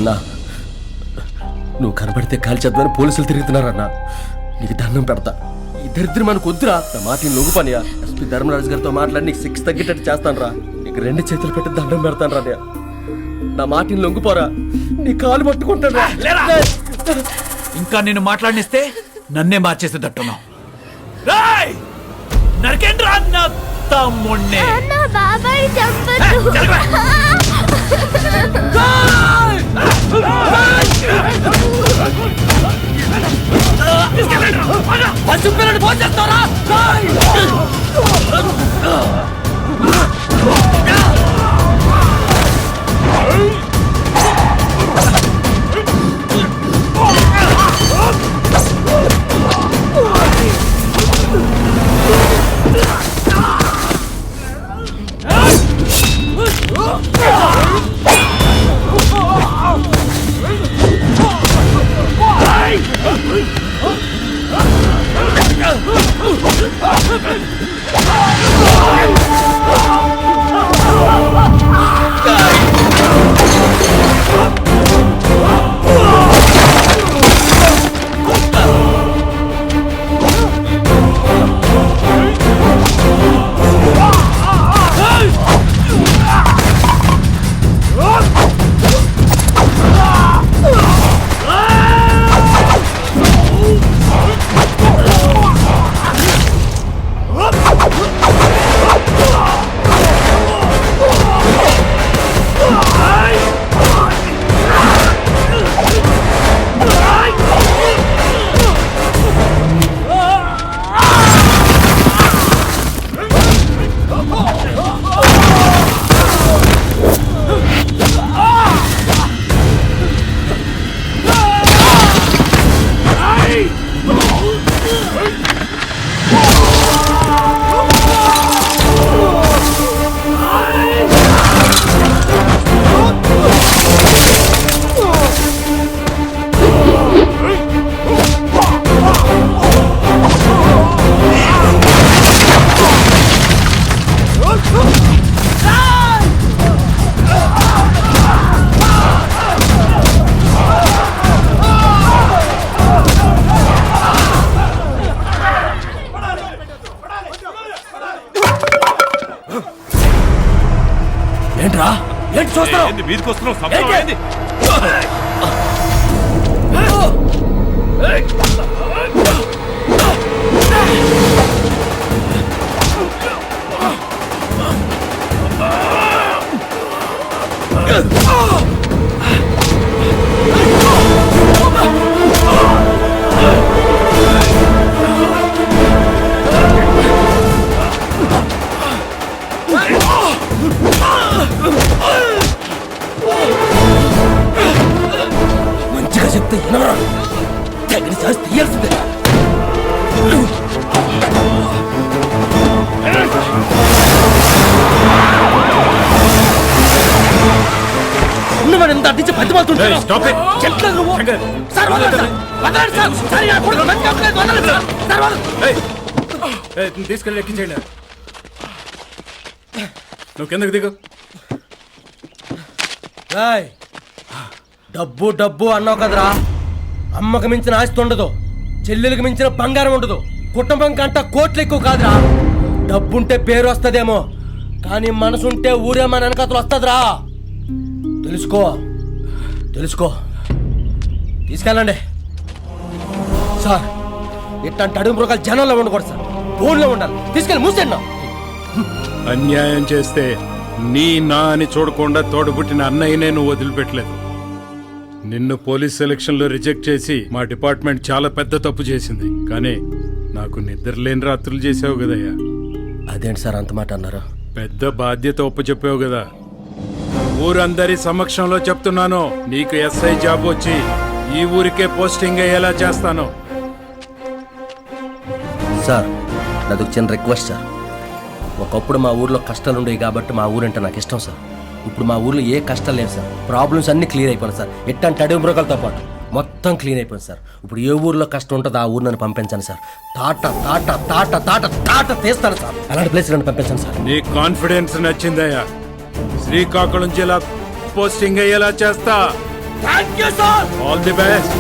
అన్నా నువ్వు కనబడితే కాల్చేద్దామని పోలీసులు తిరుగుతున్నారన్నా. నీకు దండం పెడతా, ఈ దరిద్రం మనకు వద్దురా. నా మాట లొంగు పనియా. ఎస్పీ ధర్మరాజు గారితో మాట్లాడి నీకు 6 తగ్గేటట్టు చేస్తాను రా. నీకు 2 చేతులు పెట్టి దండం పెడతాను రా. నా మాటని లొంగిపోరా, నీ కాలు పట్టుకుంటాను. ఇంకా నేను మాట్లాడిస్తే నన్నే మార్చేసేటట్టున్నావు. నరకేంద్ర నా తమ్ముణ్ణి బాబాయ్ చంపొద్దు. పసిపిల్లని ఫోన్ చేస్తారా? ఏంట్రా ఏంటి చూస్తున్నావు? మీదకి వస్తున్నావు. మంచిగా చెప్తే వినరా, తగిన శాస్తి తీయాల్సిందే. ఉన్నవాడు ఎంత అడ్డించి పది మాలుతుంటాడు. తీసుకెళ్ళి ఎక్కించండి. నువ్వు కిందకి దిగు. డబ్బు డబ్బు అన్నావు కదరా, అమ్మకు మించిన ఆస్తి ఉండదు, చెల్లెలకు మించిన బంగారం ఉండదు, కుటుంబం కంట కోట్లు ఎక్కువ కాదురా. డబ్బుంటే పేరు వస్తదేమో, కానీ మనసుంటే ఊరే మన వెనకతలు వస్తుందిరా. తెలుసుకో తెలుసుకో. తీసుకెళ్ళండి సార్. ఇట్లాంటి అడుగు మృగాలు జనంలో ఉండకూడదు సార్, ఫోన్లో ఉండాలి. తీసుకెళ్ళి మూసేయండి. అన్యాయం చేస్తే నీ నా అని చూడకుండా తోడబుట్టిన అన్నయ్యనే నువ్వు వదిలిపెట్టలేదు. నిన్ను పోలీస్ సెలక్షన్ లో రిజెక్ట్ చేసి మా డిపార్ట్మెంట్ చాలా పెద్ద తప్పు చేసింది. కానీ నాకు నిద్ర లేని రాత్రులు చేసావు కదయ్యా. అదేంటి సార్ అంత మాట అన్నారు? పెద్ద బాధ్యత ఒప్పచెప్పావు కదా. ఊరందరి సమక్షంలో చెప్తున్నాను, నీకు ఎస్ఐ జాబ్ వచ్చి ఈ ఊరికే పోస్టింగ్ అయ్యేలా చేస్తాను. సార్ నాది చిన్న రిక్వెస్ట్ సార్. ఒకప్పుడు మా ఊర్లో కష్టాలు ఉండేవి కాబట్టి మా ఊరంటే నాకు ఇష్టం సార్. ఇప్పుడు మా ఊర్లో ఏ కష్టాలు లేవు సార్. ప్రాబ్లమ్స్ అన్నీ క్లియర్ అయిపోయినాయి సార్. ఎట్టంటే అడవి మృగాలతో పాటు మొత్తం క్లీన్ అయిపోయింది సార్. ఇప్పుడు ఏ ఊర్లో కష్టం ఉంటుందో ఆ ఊరు నన్ను పంపించాను సార్. తాట తాట తాట తాట తాట తీస్తాను సార్. అలాంటి ప్లేస్ నన్ను పంపించాను సార్. నీ కాన్ఫిడెన్స్ నచ్చిందయ్యా. శ్రీకాకుళం జిల్లా పోస్టింగ్ అయ్యేలా చేస్తా. Thank you sir. All the best.